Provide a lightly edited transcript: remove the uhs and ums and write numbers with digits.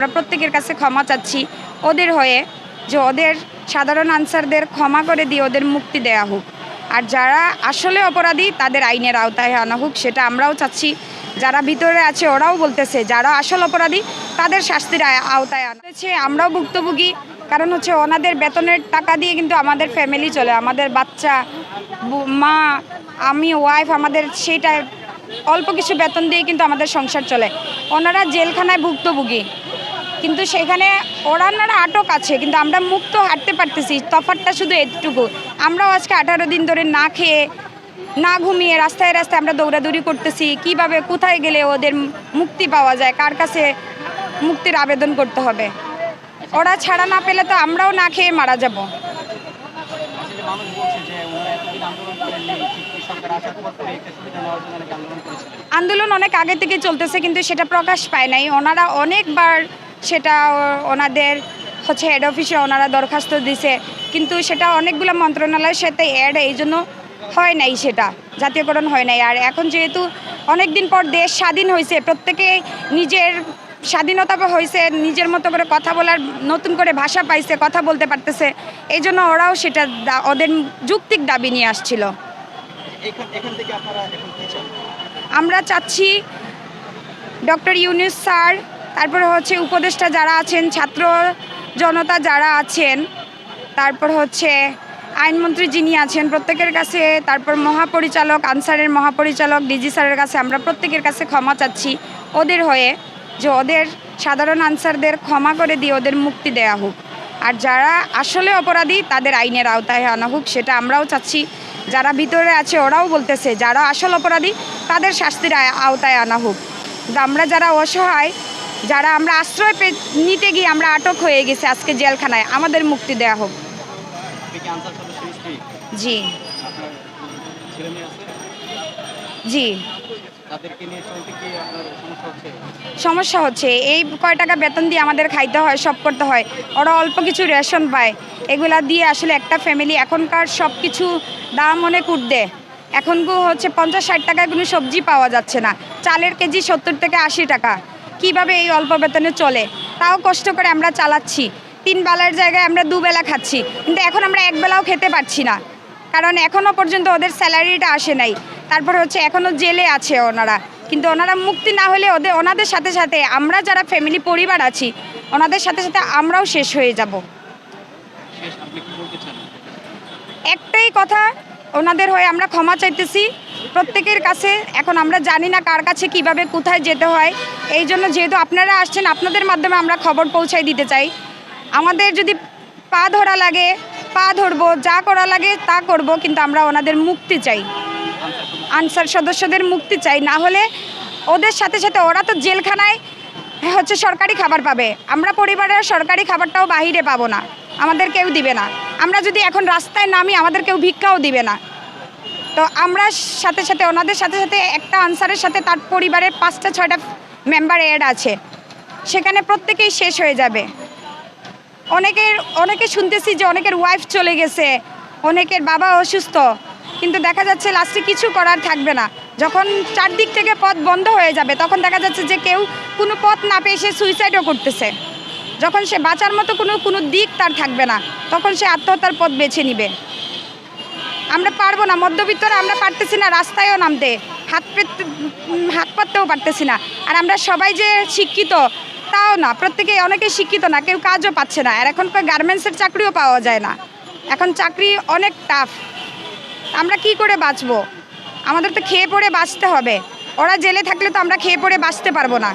আমরা প্রত্যেকের কাছে ক্ষমা চাচ্ছি ওদের হয়ে, যে ওদের সাধারণ আনসারদের ক্ষমা করে দিয়ে ওদের মুক্তি দেয়া হোক। আর যারা আসলে অপরাধী তাদের আইনের আওতায় আনা হোক, সেটা আমরাও চাচ্ছি। যারা ভিতরে আছে ওরাও বলতেছে যারা আসল অপরাধী তাদের শাস্তির আওতায় আনা হচ্ছে। আমরাও ভুক্তভোগী, কারণ হচ্ছে ওনাদের বেতনের টাকা দিয়ে কিন্তু আমাদের ফ্যামিলি চলে, আমাদের বাচ্চা, মা, আমি, ওয়াইফ, আমাদের সেইটা অল্প কিছু বেতন দিয়ে কিন্তু আমাদের সংসার চলে। ওনারা জেলখানায় ভুক্তভোগী, কিন্তু সেখানে ওনারা আটক আছে, কিন্তু আমরা মুক্ত হাঁটতে পারতেছি। তফাৎটা শুধু এটুকু, আমরাও আজকে 18 দিন ধরে না খেয়ে না ঘুমিয়ে রাস্তায় রাস্তায় আমরা দৌড়াদৌড়ি করতেছি, কিভাবে কোথায় গেলে ওদের মুক্তি পাওয়া যায়, কার কাছে মুক্তির আবেদন করতে হবে। ওরা ছাড়া না পেলে তো আমরাও না খেয়ে মারা যাব। আন্দোলন অনেক আগে থেকে চলতেছে, কিন্তু সেটা প্রকাশ পায় নাই। ওনারা অনেকবার সেটা ওনাদের হচ্ছে হেড অফিসে ওনারা দরখাস্ত দিছে, কিন্তু সেটা অনেকগুলো মন্ত্রণালয়ের সাথে অ্যাড, এই জন্য হয় নাই, সেটা জাতীয়করণ হয় নাই। আর এখন যেহেতু অনেক দিন পর দেশ স্বাধীন হয়েছে, প্রত্যেকে নিজের স্বাধীনতা হয়েছে, নিজের মতো করে কথা বলার নতুন করে ভাষা পাইছে, কথা বলতে পারতেছে, এই জন্য ওরাও সেটা ওদের যৌক্তিক দাবি নিয়ে আসছিল। আমরা চাচ্ছি ডক্টর ইউনূস স্যার, তারপরে হচ্ছে উপদেষ্টা যারা আছেন, ছাত্র জনতা যারা আছেন, তারপর হচ্ছে আইনমন্ত্রী যিনি আছেন প্রত্যেকের কাছে, তারপর মহাপরিচালক, আনসারের মহাপরিচালক, ডিজি স্যারের কাছে আমরা প্রত্যেকের কাছে ক্ষমা চাচ্ছি ওদের হয়ে, যে ওদের সাধারণ আনসারদের ক্ষমা করে দিয়ে ওদের মুক্তি দেয়া হোক। আর যারা আসলে অপরাধী তাদের আইনের আওতায় আনা হোক, সেটা আমরাও চাচ্ছি। যারা ভিতরে আছে ওরাও বলতেছে যারা আসল অপরাধী তাদের শাস্তির আওতায় আনা হোক। আমরা যারা অসহায়, যারা আমরা আশ্রয় নিতে গিয়ে আমরা আটক হয়ে গেছি আজকে জেলখানায়, আমাদের মুক্তি দেয়া হোক। জি জি সমস্যা হচ্ছে, এই কয় টাকা বেতন দিয়ে আমাদের খাইতে হয়, সব করতে হয়। ওরা অল্প কিছু রেশন পায়, এগুলা দিয়ে আসলে একটা ফ্যামিলি, এখনকার সব কিছু দাম অনেক উঠবে। এখন হচ্ছে 50-60 টাকায় কোনো সবজি পাওয়া যাচ্ছে না, চালের কেজি 70 থেকে 80 টাকা। কিভাবে এই অল্প বেতনে চলে? তাও কষ্ট করে আমরা চালাচ্ছি, 3 বেলার জায়গায় আমরা 2 বেলা খাচ্ছি, কিন্তু এখন আমরা 1 বেলাও খেতে পারছি না, কারণ এখনও পর্যন্ত ওদের স্যালারিটা আসে নাই। তারপর হচ্ছে এখনও জেলে আছে ওনারা, কিন্তু ওনারা মুক্তি না হলে ওনাদের সাথে সাথে আমরা যারা ফ্যামিলি পরিবার আছি ওনাদের সাথে সাথে আমরাও শেষ হয়ে যাব। একটাই কথা, ওনাদের হয়ে আমরা ক্ষমা চাইতেছি প্রত্যেকের কাছে। এখন আমরা জানি না কার কাছে কিভাবে কোথায় যেতে হয়, এই জন্য যেহেতু আপনারা আসছেন, আপনাদের মাধ্যমে আমরা খবর পৌঁছাই দিতে চাই। আমাদের যদি পা ধরা লাগে পা ধরবো, যা করা লাগে তা করব, কিন্তু আমরা ওনাদের মুক্তি চাই, আনসার সদস্যদের মুক্তি চাই। না হলে ওদের সাথে সাথে ওরা তো জেলখানায় হচ্ছে সরকারি খাবার পাবে, আমরা পরিবারের সরকারি খাবারটাও বাহিরে পাবো না, আমাদের কেউ দিবে না। আমরা যদি এখন রাস্তায় নামি আমাদের কেউ ভিক্ষাও দিবে না। তো আমরা সাথে সাথে ওনাদের সাথে সাথে একটা আনসারের সাথে তার পরিবারের 5-6টা মেম্বার অ্যাড আছে, সেখানে প্রত্যেকেই শেষ হয়ে যাবে। অনেকে শুনতেছি যে অনেকের ওয়াইফ চলে গেছে, অনেকের বাবা অসুস্থ, কিন্তু দেখা যাচ্ছে লাস্টে কিছু করার থাকবে না। যখন চারদিক থেকে পথ বন্ধ হয়ে যাবে তখন দেখা যাচ্ছে যে কেউ কোনো পথ না পেয়ে সে সুইসাইডও করতেছে। যখন সে বাঁচার মতো কোনো দিক তার থাকবে না, তখন সে আত্মহত্যার পথ বেছে নিবে। আমরা পারবো না, মধ্যবিত্তরা আমরা পারতেছি না রাস্তায়ও নামতে, হাত পাততেও পারতেছি না। আর আমরা সবাই যে শিক্ষিত তাও না, অনেকেই শিক্ষিত না, কেউ কাজও পাচ্ছে না। আর এখন গার্মেন্টসের চাকরিও পাওয়া যায় না, এখন চাকরি অনেক টাফ। আমরা কি করে বাঁচবো? আমাদের তো খেয়ে পড়ে বাঁচতে হবে। ওরা জেলে থাকলে তো আমরা খেয়ে পড়ে বাঁচতে পারবো না।